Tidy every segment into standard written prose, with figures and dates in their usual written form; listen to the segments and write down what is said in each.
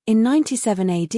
In 97 AD,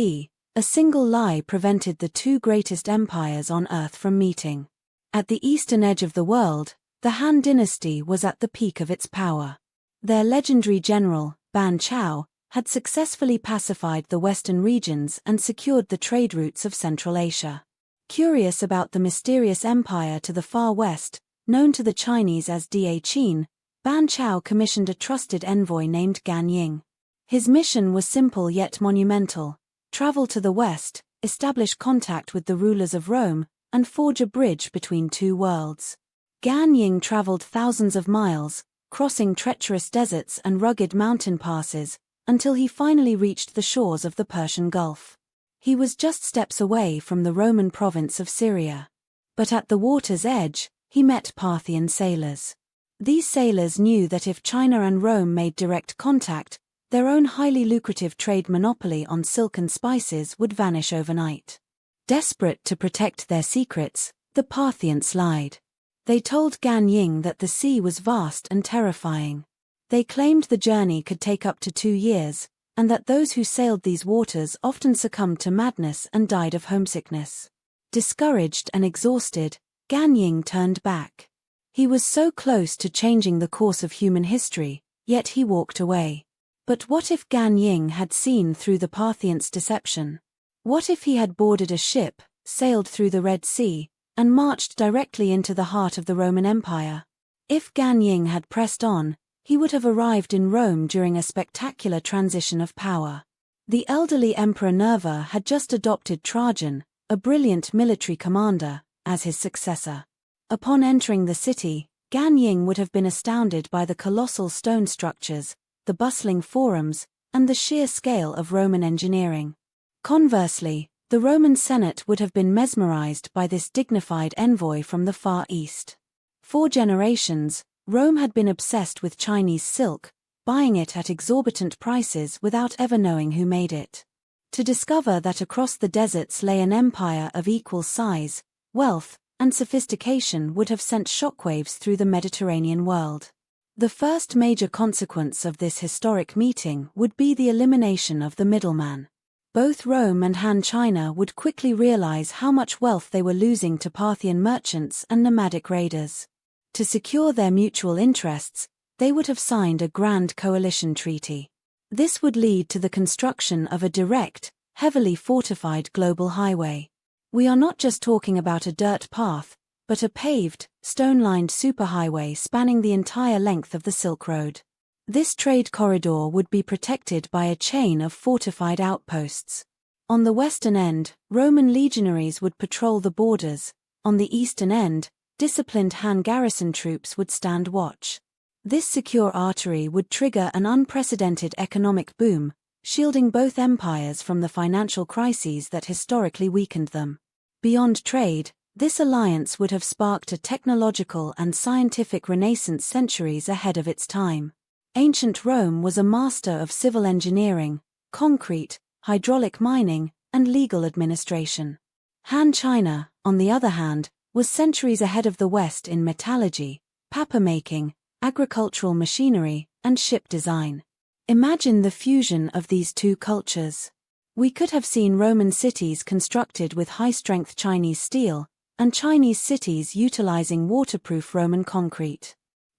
a single lie prevented the two greatest empires on Earth from meeting. At the eastern edge of the world, the Han dynasty was at the peak of its power. Their legendary general, Ban Chao, had successfully pacified the western regions and secured the trade routes of Central Asia. Curious about the mysterious empire to the far west, known to the Chinese as Da Qin, Ban Chao commissioned a trusted envoy named Gan Ying. His mission was simple yet monumental: travel to the west, establish contact with the rulers of Rome, and forge a bridge between two worlds. Gan Ying traveled thousands of miles, crossing treacherous deserts and rugged mountain passes, until he finally reached the shores of the Persian Gulf. He was just steps away from the Roman province of Syria. But at the water's edge, he met Parthian sailors. These sailors knew that if China and Rome made direct contact, their own highly lucrative trade monopoly on silk and spices would vanish overnight. Desperate to protect their secrets, the Parthians lied. They told Gan Ying that the sea was vast and terrifying. They claimed the journey could take up to 2 years, and that those who sailed these waters often succumbed to madness and died of homesickness. Discouraged and exhausted, Gan Ying turned back. He was so close to changing the course of human history, yet he walked away. But what if Gan Ying had seen through the Parthians' deception? What if he had boarded a ship, sailed through the Red Sea, and marched directly into the heart of the Roman Empire? If Gan Ying had pressed on, he would have arrived in Rome during a spectacular transition of power. The elderly Emperor Nerva had just adopted Trajan, a brilliant military commander, as his successor. Upon entering the city, Gan Ying would have been astounded by the colossal stone structures, the bustling forums, and the sheer scale of Roman engineering. Conversely, the Roman Senate would have been mesmerized by this dignified envoy from the Far East. For generations, Rome had been obsessed with Chinese silk, buying it at exorbitant prices without ever knowing who made it. To discover that across the deserts lay an empire of equal size, wealth, and sophistication would have sent shockwaves through the Mediterranean world. The first major consequence of this historic meeting would be the elimination of the middleman. Both Rome and Han China would quickly realize how much wealth they were losing to Parthian merchants and nomadic raiders. To secure their mutual interests, they would have signed a grand coalition treaty. This would lead to the construction of a direct, heavily fortified global highway. We are not just talking about a dirt path, but a paved, stone-lined superhighway spanning the entire length of the Silk Road. This trade corridor would be protected by a chain of fortified outposts. On the western end, Roman legionaries would patrol the borders. On the eastern end, disciplined Han garrison troops would stand watch. This secure artery would trigger an unprecedented economic boom, shielding both empires from the financial crises that historically weakened them. Beyond trade, this alliance would have sparked a technological and scientific renaissance centuries ahead of its time. Ancient Rome was a master of civil engineering, concrete, hydraulic mining, and legal administration. Han China, on the other hand, was centuries ahead of the West in metallurgy, paper-making, agricultural machinery, and ship design. Imagine the fusion of these two cultures. We could have seen Roman cities constructed with high-strength Chinese steel, and Chinese cities utilizing waterproof Roman concrete.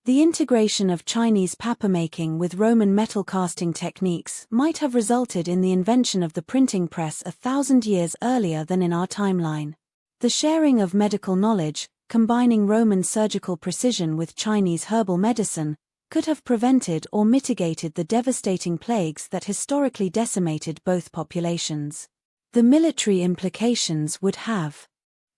The integration of Chinese papermaking with Roman metal casting techniques might have resulted in the invention of the printing press 1,000 years earlier than in our timeline. The sharing of medical knowledge, combining Roman surgical precision with Chinese herbal medicine, could have prevented or mitigated the devastating plagues that historically decimated both populations. The military implications would have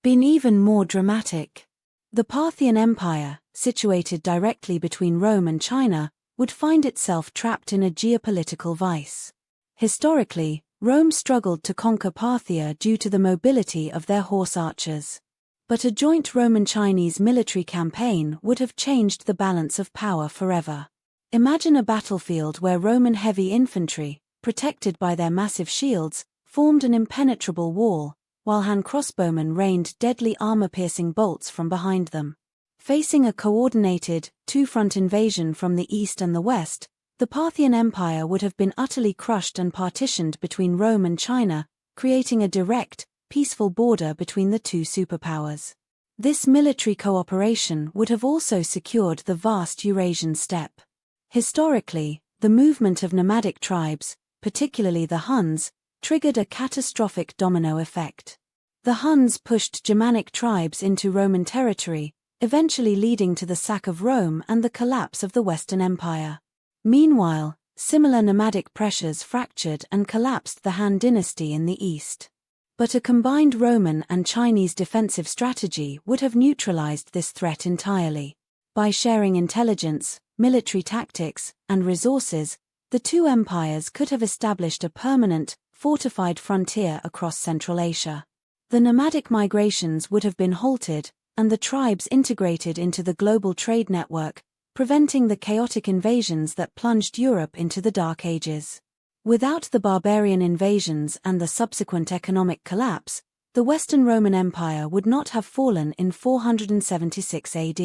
been even more dramatic. The Parthian Empire, situated directly between Rome and China, would find itself trapped in a geopolitical vice. Historically, Rome struggled to conquer Parthia due to the mobility of their horse archers. But a joint Roman-Chinese military campaign would have changed the balance of power forever. Imagine a battlefield where Roman heavy infantry, protected by their massive shields, formed an impenetrable wall, while Han crossbowmen rained deadly armor-piercing bolts from behind them. Facing a coordinated, two-front invasion from the east and the west, The Parthian Empire would have been utterly crushed and partitioned between Rome and China, creating a direct, peaceful border between the two superpowers. This military cooperation would have also secured the vast Eurasian steppe. Historically, the movement of nomadic tribes, particularly the Huns, triggered a catastrophic domino effect. The Huns pushed Germanic tribes into Roman territory, eventually leading to the sack of Rome and the collapse of the Western Empire. Meanwhile, similar nomadic pressures fractured and collapsed the Han dynasty in the east. But a combined Roman and Chinese defensive strategy would have neutralized this threat entirely. By sharing intelligence, military tactics, and resources, the two empires could have established a permanent, fortified frontier across Central Asia. The nomadic migrations would have been halted, and the tribes integrated into the global trade network, preventing the chaotic invasions that plunged Europe into the Dark Ages. Without the barbarian invasions and the subsequent economic collapse, the Western Roman Empire would not have fallen in 476 AD.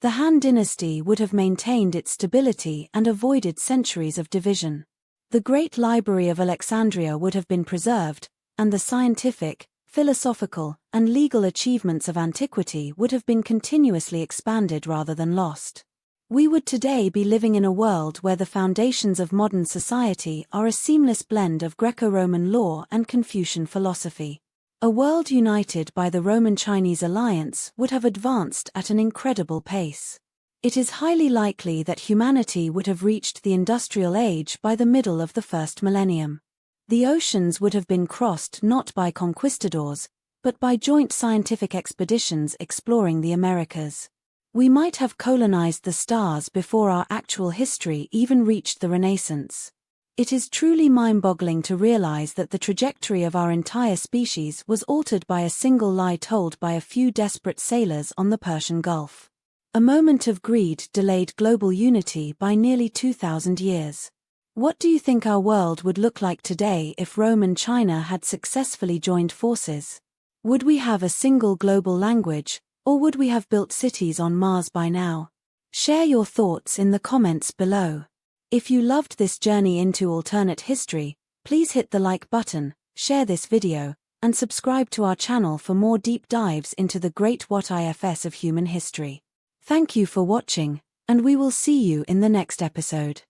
The Han dynasty would have maintained its stability and avoided centuries of division. The Great Library of Alexandria would have been preserved, and the scientific, philosophical, and legal achievements of antiquity would have been continuously expanded rather than lost. We would today be living in a world where the foundations of modern society are a seamless blend of Greco-Roman law and Confucian philosophy. A world united by the Roman-Chinese alliance would have advanced at an incredible pace. It is highly likely that humanity would have reached the industrial age by the middle of the first millennium. The oceans would have been crossed not by conquistadors, but by joint scientific expeditions exploring the Americas. We might have colonized the stars before our actual history even reached the Renaissance. It is truly mind-boggling to realize that the trajectory of our entire species was altered by a single lie told by a few desperate sailors on the Persian Gulf. A moment of greed delayed global unity by nearly 2,000 years. What do you think our world would look like today if Rome and China had successfully joined forces? Would we have a single global language, or would we have built cities on Mars by now? Share your thoughts in the comments below. If you loved this journey into alternate history, please hit the like button, share this video, and subscribe to our channel for more deep dives into the great what ifs of human history. Thank you for watching, and we will see you in the next episode.